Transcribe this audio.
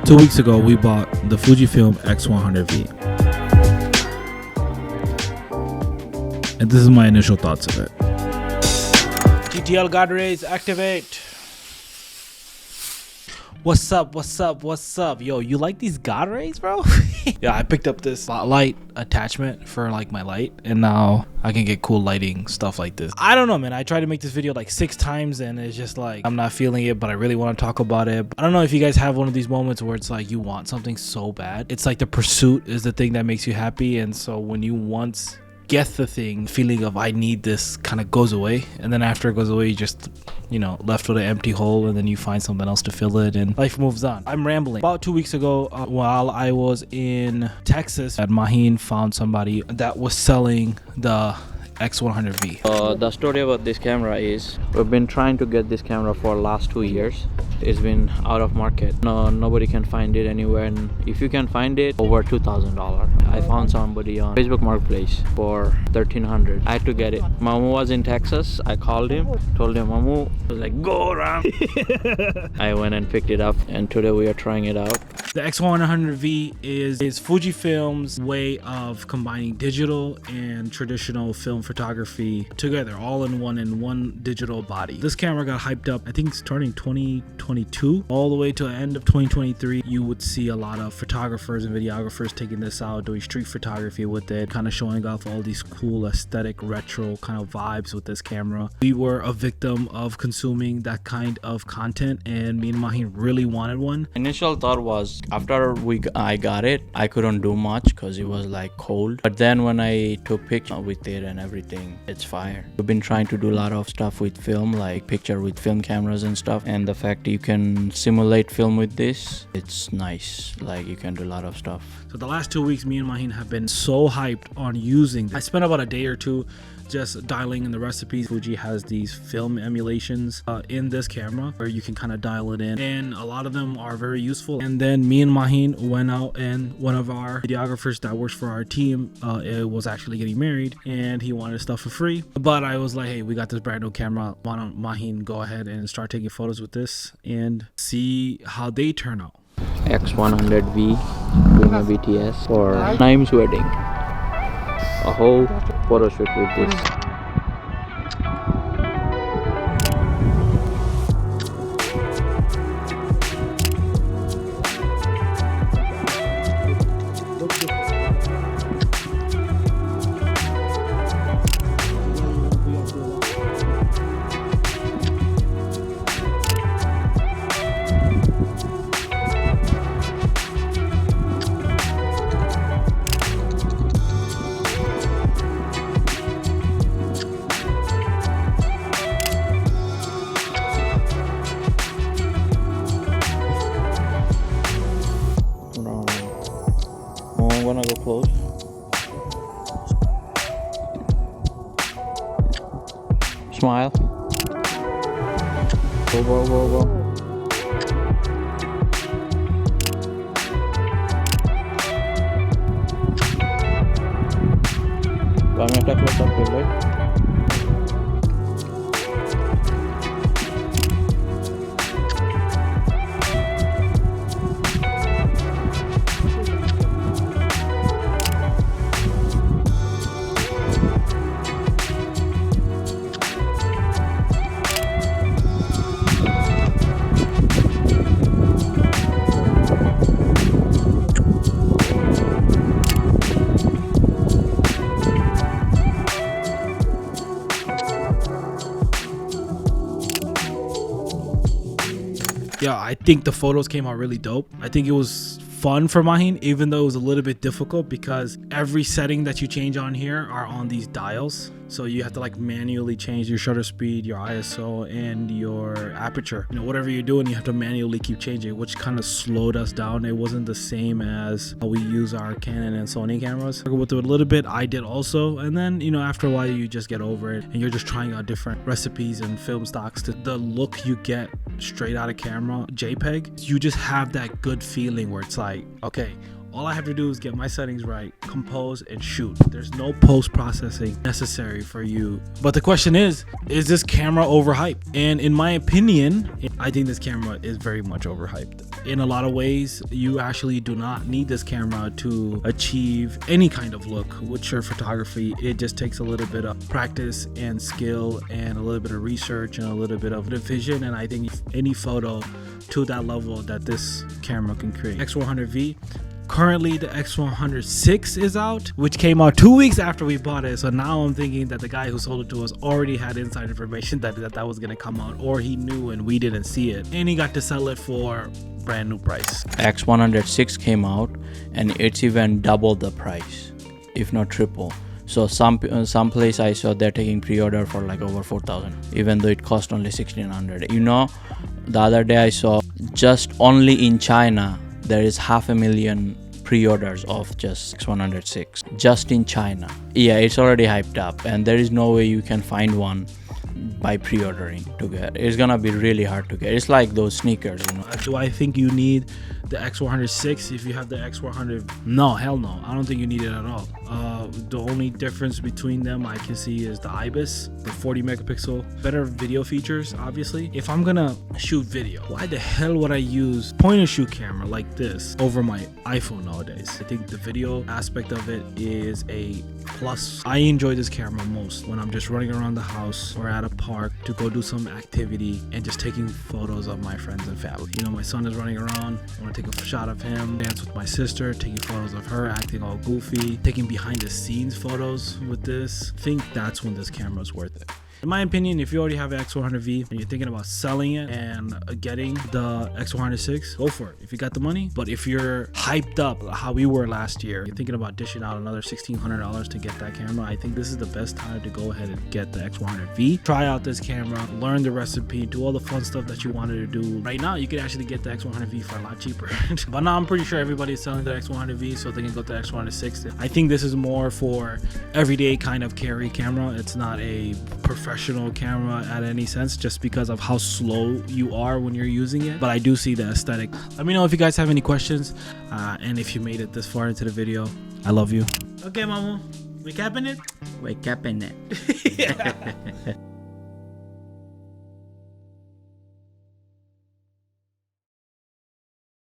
2 weeks ago, we bought the Fujifilm X100V. And this is my initial thoughts of it. GTL God rays, activate. What's up? What's up? What's up? Yo, you like these God rays, bro? Yeah, I picked up this spotlight attachment for like my light, and now I can get cool lighting stuff like this. I don't know, man. I tried to make this video like 6 times and it's just like I'm not feeling it, but I really want to talk about it. I don't know if you guys have one of these moments where it's like you want something so bad. It's like the pursuit is the thing that makes you happy, and so when you once get the thing, feeling of I need this kind of goes away, and then after it goes away, you just, you know, left with an empty hole, and then you find something else to fill it and life moves on. I'm rambling. About 2 weeks ago, while I was in Texas, Maheen found somebody that was selling the X100V. The story about this camera is we've been trying to get this camera for last 2 years. It's been out of market. Nobody can find it anywhere, and if you can find it, over $2,000. I found somebody on Facebook Marketplace for $1,300. I had to get it. Mamu was in Texas. I called him, told him, Mamu was like, go around. I went and picked it up, and today we are trying it out. The X100V is Fujifilm's way of combining digital and traditional film photography together, all in one digital body. This camera got hyped up, I think it's starting 2022 all the way to the end of 2023. You would see a lot of photographers and videographers taking this out, doing street photography with it, kind of showing off all these cool aesthetic retro kind of vibes with this camera. We were a victim of consuming that kind of content, and me and Maheen really wanted one. Initial thought was after I got it, I couldn't do much because it was like cold, but then when I took pictures with it and everything, it's fire. We've been trying to do a lot of stuff with film, like picture with film cameras and stuff, and the fact you can simulate film with this, it's nice. Like you can do a lot of stuff. So the last 2 weeks, me and Maheen have been so hyped on using this. I spent about a day or two just dialing in the recipes. Fuji has these film emulations in this camera where you can kind of dial it in, and a lot of them are very useful. And then me and Maheen went out, and one of our videographers that works for our team it was actually getting married, and he wanted stuff for free. But I was like, hey, we got this brand new camera, why don't Maheen go ahead and start taking photos with this and see how they turn out. X100V doing a BTS for Naim's wedding. A whole photo shoot with this. I'm gonna go close. Smile. Go. Kami একটা close up করলে Yeah, I think the photos came out really dope. I think it was fun for Maheen, even though it was a little bit difficult because every setting that you change on here are on these dials. So you have to like manually change your shutter speed, your ISO, and your aperture. You know, whatever you're doing, you have to manually keep changing, which kind of slowed us down. It wasn't the same as how we use our Canon and Sony cameras. I worked with it a little bit. I did also. And then, you know, after a while, you just get over it and you're just trying out different recipes and film stocks. The look you get straight out of camera, JPEG, you just have that good feeling where it's like, okay, All I have to do is get my settings right, compose, and shoot. There's no post-processing necessary for you. But the question is this camera overhyped? And in my opinion, I think this camera is very much overhyped. In a lot of ways, you actually do not need this camera to achieve any kind of look with your photography. It just takes a little bit of practice and skill and a little bit of research and a little bit of vision. And I think any photo to that level that this camera can create. X100V. Currently, the X100V is out, which came out 2 weeks after we bought it. So now I'm thinking that the guy who sold it to us already had inside information that was going to come out, or he knew and we didn't see it. And he got to sell it for brand new price. X100V came out and it's even double the price, if not triple. So some place I saw they're taking pre-order for like over 4,000, even though it cost only 1,600. You know, the other day I saw just only in China there is 500,000 pre-orders of just X100V just in China. Yeah, it's already hyped up and there is no way you can find one by pre-ordering to get. It's gonna be really hard to get. It's like those sneakers, you know. Do I think you need the X100V if you have the X100? No, hell no. I don't think you need it at all. The only difference between them I can see is the IBIS, the 40 megapixel, better video features, obviously. If I'm gonna shoot video, why the hell would I use point and shoot camera like this over my iPhone nowadays? I think the video aspect of it is a plus. I enjoy this camera most when I'm just running around the house or at a park to go do some activity and just taking photos of my friends and family. You know, my son is running around, I want to take a shot of him, dance with my sister, taking photos of her acting all goofy, taking behind the scenes photos with this. I think that's when this camera is worth it. In my opinion, if you already have an X100V and you're thinking about selling it and getting the X100V, go for it if you got the money. But if you're hyped up how we were last year, you're thinking about dishing out another $1,600 to get that camera, I think this is the best time to go ahead and get the X100V. Try out this camera, learn the recipe, do all the fun stuff that you wanted to do. Right now, you can actually get the X100V for a lot cheaper. But now I'm pretty sure everybody's selling the X100V, so they can go to the X100V. I think this is more for everyday kind of carry camera. It's not a professional camera at any sense, just because of how slow you are when you're using it. But I do see the aesthetic. Let me know if you guys have any questions, and if you made it this far into the video. I love you. Okay, Mamu, we capping it? We're capping it. Yeah.